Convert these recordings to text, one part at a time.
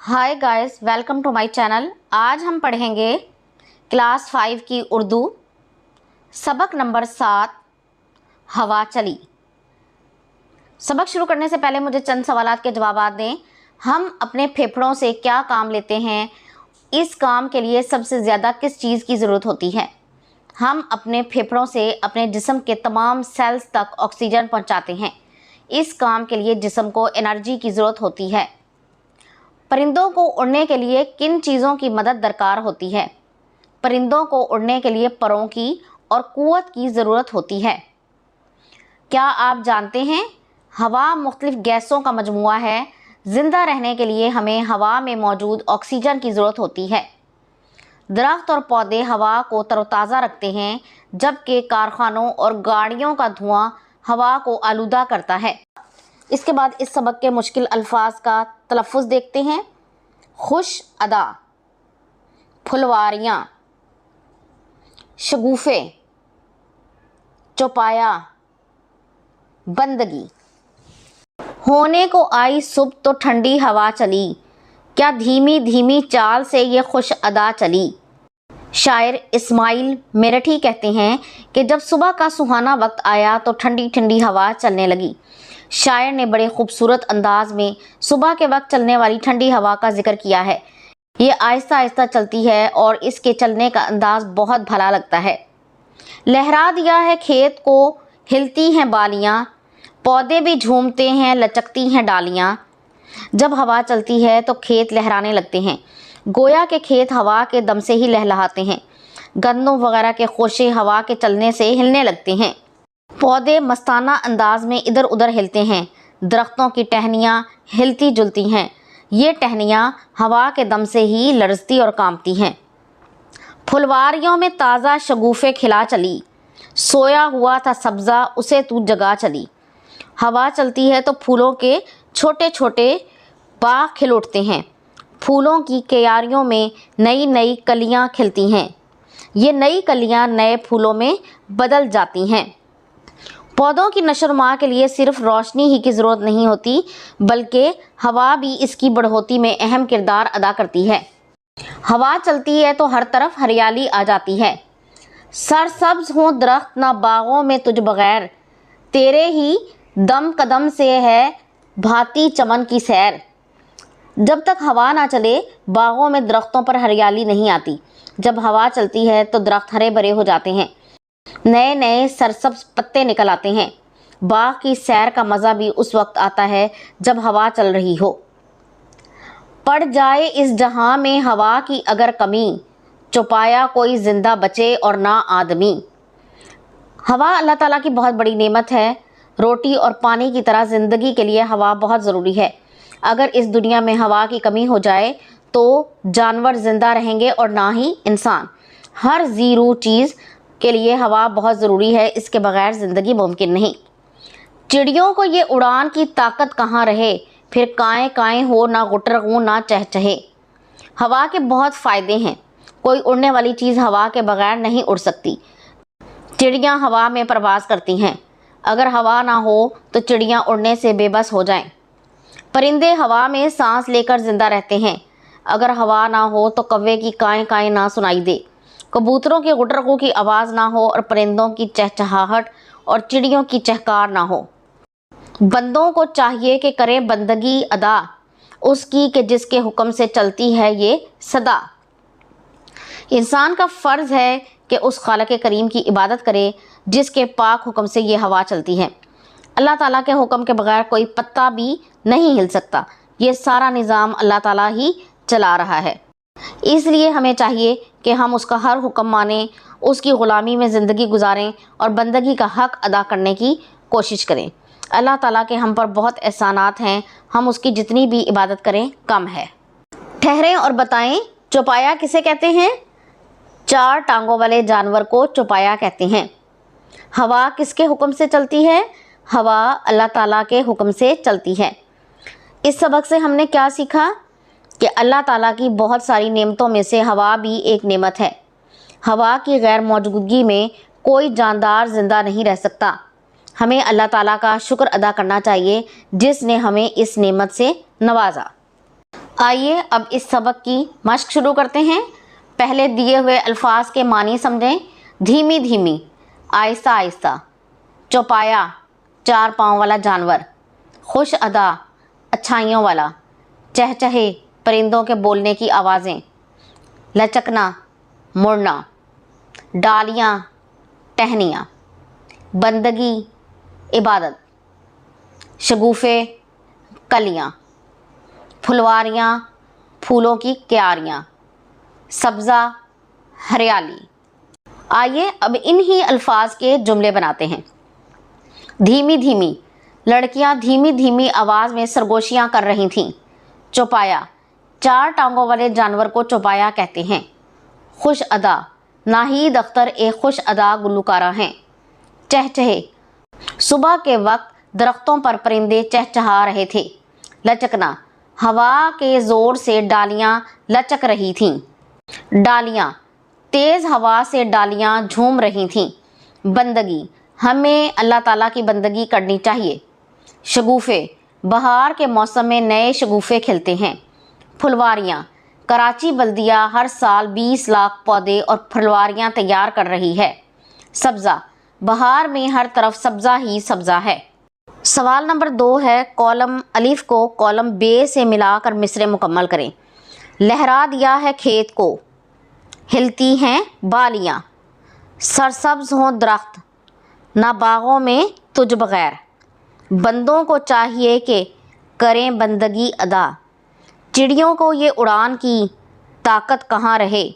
Hi guys, welcome to my channel. आज हम पढ़ेंगे क्लास 5 की उर्दू सबक नंबर 7 हवा चली। सबक शुरू करने से पहले मुझे चंद सवालात के जवाब दें। हम अपने फेफड़ों से क्या काम लेते हैं? इस काम के लिए सबसे ज़्यादा किस चीज़ की ज़रूरत होती है? हम अपने फेफड़ों से अपने जिस्म के तमाम सेल्स तक ऑक्सीजन पहुंचाते हैं। इस काम के लिए जिस्म को एनर्जी की ज़रूरत होती है। परिंदों को उड़ने के लिए किन चीज़ों की मदद दरकार होती है? परिंदों को उड़ने के लिए परों की और कुव्वत की ज़रूरत होती है। क्या आप जानते हैं हवा मुख्तलिफ गैसों का मजमूआ है। ज़िंदा रहने के लिए हमें हवा में मौजूद ऑक्सीजन की ज़रूरत होती है। दरख्त और पौधे हवा को तरोताज़ा रखते हैं, जबकि कारखानों और गाड़ियों का धुआं हवा को आलूदा करता है। इसके बाद इस सबक के मुश्किल अल्फाज का तलफ़्फ़ुज़ देखते हैं। खुश अदा, फुलवारियाँ, शगुफ़े, चौपाया, बंदगी। होने को आई सुबह तो ठंडी हवा चली, क्या धीमी धीमी चाल से ये खुश अदा चली। शायर इस्माइल मेरठी कहते हैं कि जब सुबह का सुहाना वक्त आया तो ठंडी ठंडी हवा चलने लगी। शायर ने बड़े खूबसूरत अंदाज में सुबह के वक्त चलने वाली ठंडी हवा का जिक्र किया है। ये आहिस्ता आहिस्ता चलती है और इसके चलने का अंदाज बहुत भला लगता है। लहरा दिया है खेत को, हिलती हैं बालियाँ, पौधे भी झूमते हैं, लचकती हैं डालियाँ। जब हवा चलती है तो खेत लहराने लगते हैं, गोया के खेत हवा के दम से ही लहलहाते हैं। गन्नों वगैरह के खोशे हवा के चलने से हिलने लगते हैं। पौधे मस्ताना अंदाज में इधर उधर हिलते हैं। दरख्तों की टहनियाँ हिलती जुलती हैं। ये टहनियाँ हवा के दम से ही लरजती और कांपती हैं। फुलवारियों में ताज़ा शगुफ़े खिला चली, सोया हुआ था सब्ज़ा उसे तू जगा चली। हवा चलती है तो फूलों के छोटे छोटे बाग खिल उठते हैं। फूलों की क्यारियों में नई नई कलियाँ खिलती हैं। ये नई कलियाँ नए फूलों में बदल जाती हैं। पौधों की नशोनुमा के लिए सिर्फ रोशनी ही की ज़रूरत नहीं होती, बल्कि हवा भी इसकी बढ़ोतरी में अहम किरदार अदा करती है। हवा चलती है तो हर तरफ हरियाली आ जाती है। सरसब्ज हों दरख्त ना बागों में तुझ बगैर, तेरे ही दम कदम से है भाती चमन की सैर। जब तक हवा ना चले बागों में दरख्तों पर हरियाली नहीं आती। जब हवा चलती है तो दरख्त हरे भरे हो जाते हैं, नए नए सरसब्ज पत्ते निकल आते हैं। बाग की सैर का मज़ा भी उस वक्त आता है जब हवा चल रही हो। पड़ जाए इस जहां में हवा की अगर कमी, चौपाया कोई ज़िंदा बचे और ना आदमी। हवा अल्लाह ताला की बहुत बड़ी नेमत है। रोटी और पानी की तरह ज़िंदगी के लिए हवा बहुत ज़रूरी है। अगर इस दुनिया में हवा की कमी हो जाए तो जानवर ज़िंदा रहेंगे और ना ही इंसान। हर ज़ीरू चीज़ के लिए हवा बहुत ज़रूरी है, इसके बगैर ज़िंदगी मुमकिन नहीं। चिड़ियों को ये उड़ान की ताकत कहाँ रहे, फिर काएँ काएँ हो ना गुटर हो ना चहचहे। हवा के बहुत फ़ायदे हैं। कोई उड़ने वाली चीज़ हवा के बगैर नहीं उड़ सकती। चिड़ियाँ हवा में परवाज़ करती हैं। अगर हवा ना हो तो चिड़ियाँ उड़ने से बेबस हो जाएं। परिंदे हवा में सांस लेकर ज़िंदा रहते हैं। अगर हवा ना हो तो कौवे की काएँ काएँ ना सुनाई दे, कबूतरों के गुटरगू की आवाज़ ना हो और परिंदों की चहचहाहट और चिड़ियों की चहकार ना हो। बंदों को चाहिए कि करें बंदगी अदा उसकी कि जिसके हुक्म से चलती है ये सदा। इंसान का फ़र्ज़ है कि उस खालिक करीम की इबादत करे जिसके पाक हुक्म से ये हवा चलती है। अल्लाह ताला के हुक्म के बगैर कोई पत्ता भी नहीं हिल सकता। ये सारा निज़ाम अल्लाह ताला ही चला रहा है। इसलिए हमें चाहिए कि हम उसका हर हुक्म मानें, उसकी ग़ुलामी में ज़िंदगी गुजारें और बंदगी का हक़ अदा करने की कोशिश करें। अल्लाह ताला के हम पर बहुत एहसानात हैं, हम उसकी जितनी भी इबादत करें कम है। ठहरें और बताएं, चौपाया किसे कहते हैं? चार टांगों वाले जानवर को चौपाया कहते हैं। हवा किसके हुक्म से चलती है? हवा अल्लाह ताला के हुक्म से चलती है। इस सबक से हमने क्या सीखा कि अल्लाह ताला की बहुत सारी नेमतों में से हवा भी एक नेमत है। हवा की गैर मौजूदगी में कोई जानदार ज़िंदा नहीं रह सकता। हमें अल्लाह ताला का शुक्र अदा करना चाहिए जिसने हमें इस नेमत से नवाजा। آئیے اب اس سبق کی مشق شروع کرتے ہیں۔ پہلے دیے ہوئے الفاظ کے معنی سمجھیں۔ دھیمی دھیمی، آہستہ آہستہ۔ چوپایا، 4 پاؤں والا جانور۔ خوش ادا، اچھائیوں والا۔ چہچہے، پرندوں کے بولنے کی آوازیں۔ لچکنا، مڑنا۔ ڈالیاں، ٹہنیاں۔ بندگی، عبادت۔ شگوفے، کلیاں۔ پھلواریاں، پھولوں کی کیاریاں۔ سبزہ، ہریالی۔ آئیے اب انہی الفاظ کے جملے بناتے ہیں۔ دھیمی دھیمی، لڑکیاں دھیمی دھیمی آواز میں سرگوشیاں کر رہی تھیں۔ چوپایا، 4 ٹانگوں والے جانور کو چوپایا کہتے ہیں۔ خوش ادا، ناہید اختر ایک خوش ادا گلوکارہ ہیں۔ چہچہے، صبح کے وقت درختوں پر پرندے چہچہا رہے تھے۔ لچکنا، ہوا کے زور سے ڈالیاں لچک رہی تھیں۔ ڈالیاں، تیز ہوا سے ڈالیاں جھوم رہی تھیں۔ بندگی، ہمیں اللہ تعالیٰ کی بندگی کرنی چاہیے۔ شگوفے، بہار کے موسم میں نئے شگوفے کھلتے ہیں۔ پھلواریاں، کراچی بلدیہ ہر سال 20 لاکھ پودے اور پھلواریاں تیار کر رہی ہے۔ سبزہ، بہار میں ہر طرف سبزہ ہی سبزہ ہے۔ سوال نمبر 2 ہے، کالم الف کو کالم بے سے ملا کر مصرع مکمل کریں۔ لہرا دیا ہے کھیت کو، ہلتی ہیں بالیاں۔ سرسبز ہوں درخت، نہ باغوں میں تجھ بغیر۔ بندوں کو چاہیے کہ کریں بندگی ادا۔ چڑیوں کو یہ اڑان کی طاقت کہاں رہے۔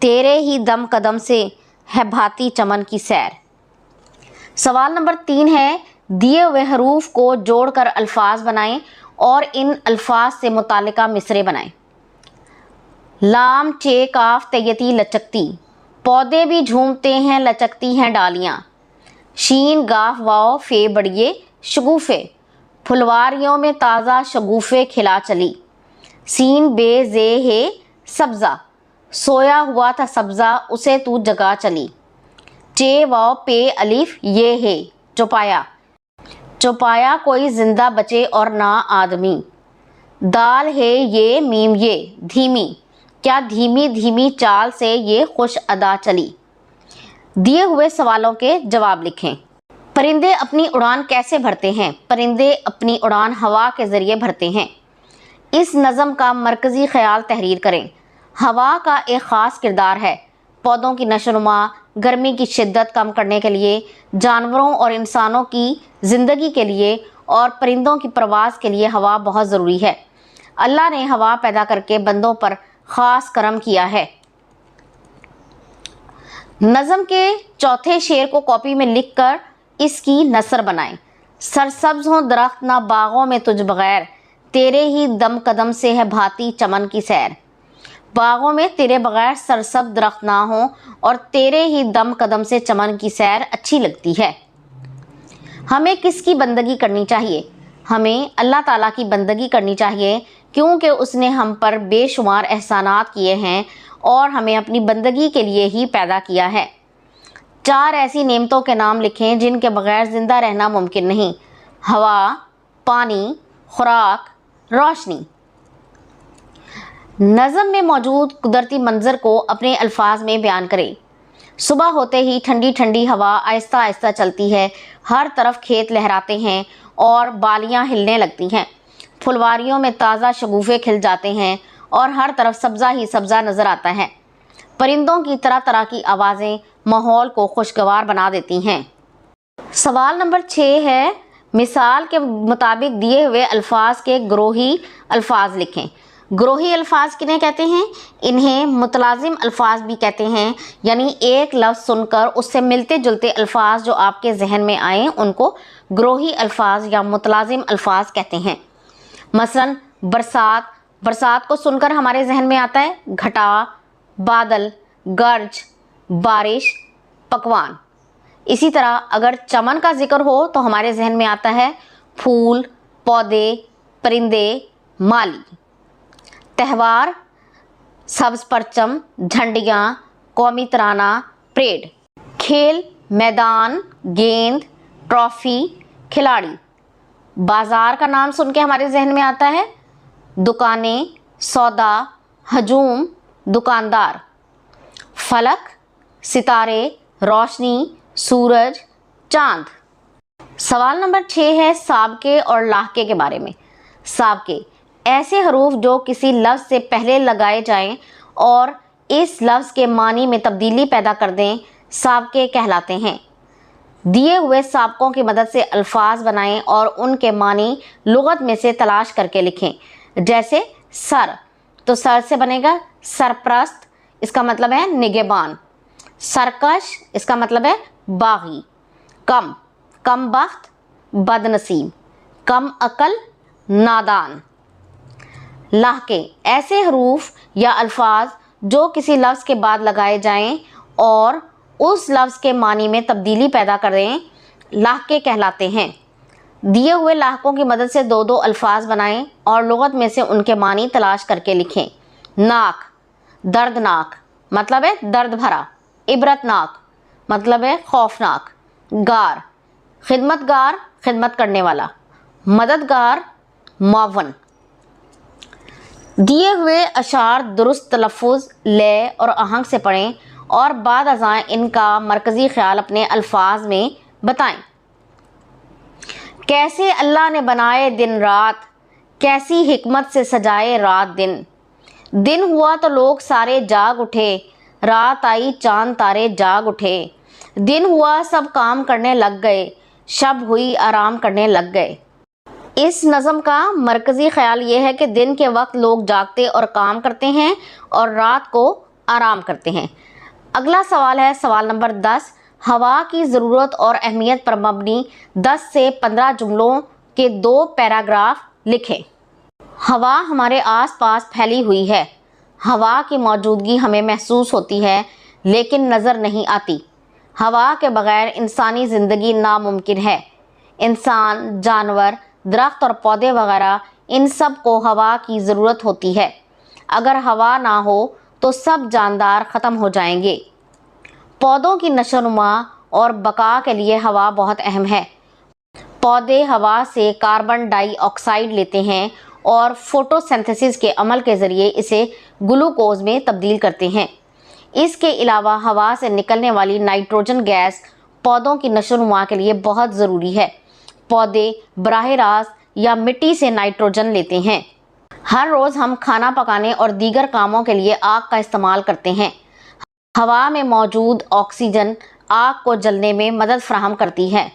تیرے ہی دم قدم سے ہے بھاتی چمن کی سیر۔ سوال نمبر 3 ہے، دیے ہوئے حروف کو جوڑ کر الفاظ بنائیں اور ان الفاظ سے متعلقہ مصرع بنائیں۔ لام چے کاف تیتی لچکتی، پودے بھی جھومتے ہیں لچکتی ہیں ڈالیاں۔ شین گاف واو فے بڑیے، شگوفے، پھلواریوں میں تازہ شگوفے کھلا چلی۔ سین بے زے ہے سبزہ، سویا ہوا تھا سبزہ اسے تو جگا چلی۔ چے واو پے الف یہ ہے، چوپایا، چوپایا کوئی زندہ بچے اور نہ آدمی۔ دال ہے یہ میم یہ، دھیمی، کیا دھیمی دھیمی چال سے یہ خوش ادا چلی۔ دیے ہوئے سوالوں کے جواب لکھیں۔ پرندے اپنی اڑان کیسے بھرتے ہیں؟ پرندے اپنی اڑان ہوا کے ذریعے بھرتے ہیں۔ اس نظم کا مرکزی خیال تحریر کریں۔ ہوا کا ایک خاص کردار ہے۔ پودوں کی نشو و نما، گرمی کی شدت کم کرنے کے لیے، جانوروں اور انسانوں کی زندگی کے لیے اور پرندوں کی پرواز کے لیے ہوا بہت ضروری ہے۔ اللہ نے ہوا پیدا کر کے بندوں پر خاص کرم کیا ہے۔ نظم کے چوتھے شعر کو کاپی میں لکھ کر اس کی نثر بنائیں۔ سرسبز ہوں درخت نہ باغوں میں تجھ بغیر، تیرے ہی دم قدم سے ہے بھاتی چمن کی سیر۔ باغوں میں تیرے بغیر سرسبز درخت نہ ہوں اور تیرے ہی دم قدم سے چمن کی سیر اچھی لگتی ہے۔ ہمیں کس کی بندگی کرنی چاہیے؟ ہمیں اللہ تعالیٰ کی بندگی کرنی چاہیے، کیونکہ اس نے ہم پر بے شمار احسانات کیے ہیں اور ہمیں اپنی بندگی کے لیے ہی پیدا کیا ہے۔ 4 ایسی نعمتوں کے نام لکھیں جن کے بغیر زندہ رہنا ممکن نہیں۔ ہوا، پانی، خوراک، روشنی۔ نظم میں موجود قدرتی منظر کو اپنے الفاظ میں بیان کریں۔ صبح ہوتے ہی ٹھنڈی ٹھنڈی ہوا آہستہ آہستہ چلتی ہے، ہر طرف کھیت لہراتے ہیں اور بالیاں ہلنے لگتی ہیں۔ پھلواریوں میں تازہ شگوفے کھل جاتے ہیں اور ہر طرف سبزہ ہی سبزہ نظر آتا ہے۔ پرندوں کی طرح طرح کی آوازیں ماحول کو خوشگوار بنا دیتی ہیں۔ سوال نمبر 6 ہے، مثال کے مطابق دیے ہوئے الفاظ کے گروہی الفاظ لکھیں۔ گروہی الفاظ کنہیں کہتے ہیں؟ انہیں متلازم الفاظ بھی کہتے ہیں، یعنی ایک لفظ سن کر اس سے ملتے جلتے الفاظ جو آپ کے ذہن میں آئیں ان کو گروہی الفاظ یا متلازم الفاظ کہتے ہیں۔ مثلاً برسات، برسات کو سن کر ہمارے ذہن میں آتا ہے گھٹا، بادل، گرج، بارش، پکوان۔ اسی طرح اگر چمن کا ذکر ہو تو ہمارے ذہن میں آتا ہے پھول، پودے، پرندے، مالی۔ تہوار، سبز پرچم، جھنڈیاں، قومی ترانہ، پریڈ۔ کھیل، میدان، گیند، ٹرافی، کھلاڑی۔ بازار کا نام سن کے ہمارے ذہن میں آتا ہے दुकानें, सौदा, हजूम, दुकानदार। फलक, सितारे, रोशनी, सूरज, चांद। सवाल नंबर 6 है साबके और लाहके के बारे में। साबके ऐसे हरूफ जो किसी लफ्ज़ से पहले लगाए जाएं और इस लफ्ज़ के मानी में तब्दीली पैदा कर दें, साबके कहलाते हैं। दिए हुए साबकों की मदद से अल्फाज बनाएं और उनके मानी लुगत में से तलाश करके लिखें। जैसे सर, तो सर से बनेगा सरप्रस्त, इसका मतलब है निगहबान। सरकश, इसका मतलब है बागी। कम, कम बख्त, बदनसीब। कम अकल, नादान। लाहके ऐसे हरूफ या अल्फाज जो किसी लफ्ज़ के बाद लगाए जाएं और उस लफ्ज़ के मानी में तब्दीली पैदा करें, लाहके कहलाते हैं। दिए हुए लाहकों की मदद से दो दो अल्फाज बनाएं और लुगत में से उनके मानी तलाश करके लिखें। नाक, दर्दनाक, मतलब है दर्द भरा। इबरतनाक, मतलब है खौफनाक। गार, खिदमतगार, खिदमत करने वाला। मददगार, मुअव्वन। दिए हुए अशार दुरुस्त तलफ़ुज़, लय और आहंग से पढ़ें और बाद अज़ां इनका मरकज़ी ख्याल अपने अल्फाज में बताएं। कैसे अल्लाह ने बनाए दिन रात, कैसी हिकमत से सजाए रात दिन। दिन हुआ तो लोग सारे जाग उठे, रात आई चांद तारे जाग उठे। दिन हुआ सब काम करने लग गए, शब हुई आराम करने लग गए। इस नज़म का मरकज़ी ख्याल ये है कि दिन के वक्त लोग जागते और काम करते हैं और रात को आराम करते हैं। अगला सवाल है सवाल नंबर 10। हवा की ज़रूरत और अहमियत पर मबनी 10 से 15 जुमलों के 2 पैराग्राफ लिखें। हवा हमारे आसपास फैली हुई है। हवा की मौजूदगी हमें महसूस होती है लेकिन नज़र नहीं आती। हवा के बग़ैर इंसानी ज़िंदगी नामुमकिन है। इंसान, जानवर, दरख्त और पौधे वगैरह इन सब को हवा की ज़रूरत होती है। अगर हवा ना हो तो सब जानदार ख़त्म हो जाएंगे। पौधों की नशोनुमा और बका के लिए हवा बहुत अहम है। पौधे हवा से कार्बन डाइऑक्साइड लेते हैं और फोटोसिंथेसिस के अमल के ज़रिए इसे ग्लूकोज में तब्दील करते हैं। इसके अलावा हवा से निकलने वाली नाइट्रोजन गैस पौधों की नशोनुमा के लिए बहुत ज़रूरी है। पौधे बराह रास्त या मिट्टी से नाइट्रोजन लेते हैं। हर रोज़ हम खाना पकाने और दीगर कामों के लिए आग का इस्तेमाल करते हैं। हवा में मौजूद ऑक्सीजन आग को जलने में मदद फराहम करती है।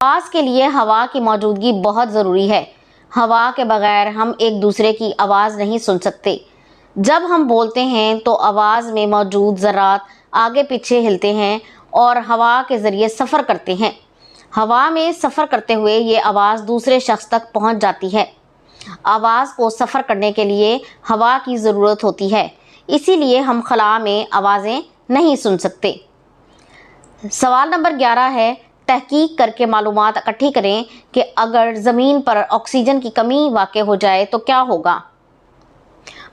आवाज़ के लिए हवा की मौजूदगी बहुत ज़रूरी है। हवा के बगैर हम एक दूसरे की आवाज़ नहीं सुन सकते। जब हम बोलते हैं तो आवाज़ में मौजूद ज़रात आगे पीछे हिलते हैं और हवा के ज़रिए सफ़र करते हैं। हवा में सफ़र करते हुए ये आवाज़ दूसरे शख्स तक पहुंच जाती है। आवाज़ को सफ़र करने के लिए हवा की ज़रूरत होती है, इसीलिए हम खला में आवाज़ें नहीं सुन सकते। सवाल नंबर 11 है तहकीक करके मालूमात इकट्ठी करें कि अगर ज़मीन पर ऑक्सीजन की कमी वाक़ई हो जाए तो क्या होगा।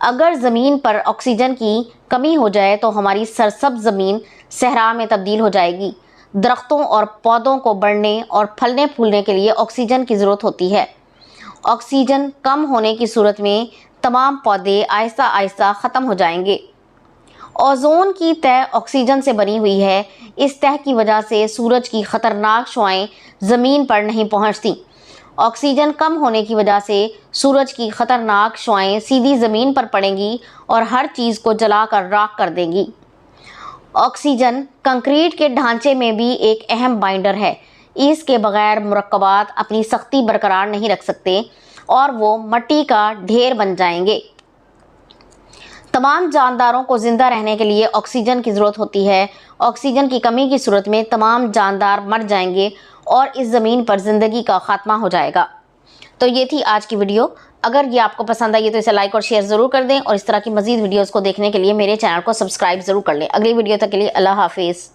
अगर ज़मीन पर ऑक्सीजन की कमी हो जाए तो हमारी सरसब्ज़ ज़मीन सहरा में तब्दील हो जाएगी। दरख्तों और पौधों को बढ़ने और फलने फूलने के लिए ऑक्सीजन की ज़रूरत होती है। ऑक्सीजन कम होने की सूरत में तमाम पौधे आहिस्ता आहिस्ता ख़त्म हो जाएंगे। ओज़ोन की तह ऑक्सीजन से बनी हुई है। इस तह की वजह से सूरज की ख़तरनाक शुआएं ज़मीन पर नहीं पहुंचती। ऑक्सीजन कम होने की वजह से सूरज की ख़तरनाक शुआएं सीधी ज़मीन पर पड़ेंगी और हर चीज़ को जलाकर राख कर देंगी। ऑक्सीजन कंक्रीट के ढांचे में भी एक अहम बाइंडर है। इसके बगैर मुरक्कबात अपनी सख्ती बरकरार नहीं रख सकते और वो मट्टी का ढेर बन जाएंगे। तमाम जानदारों को ज़िंदा रहने के लिए ऑक्सीजन की ज़रूरत होती है। ऑक्सीजन की कमी की सूरत में तमाम जानदार मर जाएंगे और इस ज़मीन पर ज़िंदगी का ख़ात्मा हो जाएगा। तो ये थी आज की वीडियो। अगर ये आपको पसंद आई तो इसे लाइक और शेयर ज़रूर कर दें और इस तरह की मज़ीद वीडियोज़ को देखने के लिए मेरे चैनल को सब्सक्राइब ज़रूर कर लें। अगली वीडियो तक के लिए अल्लाह हाफिज़।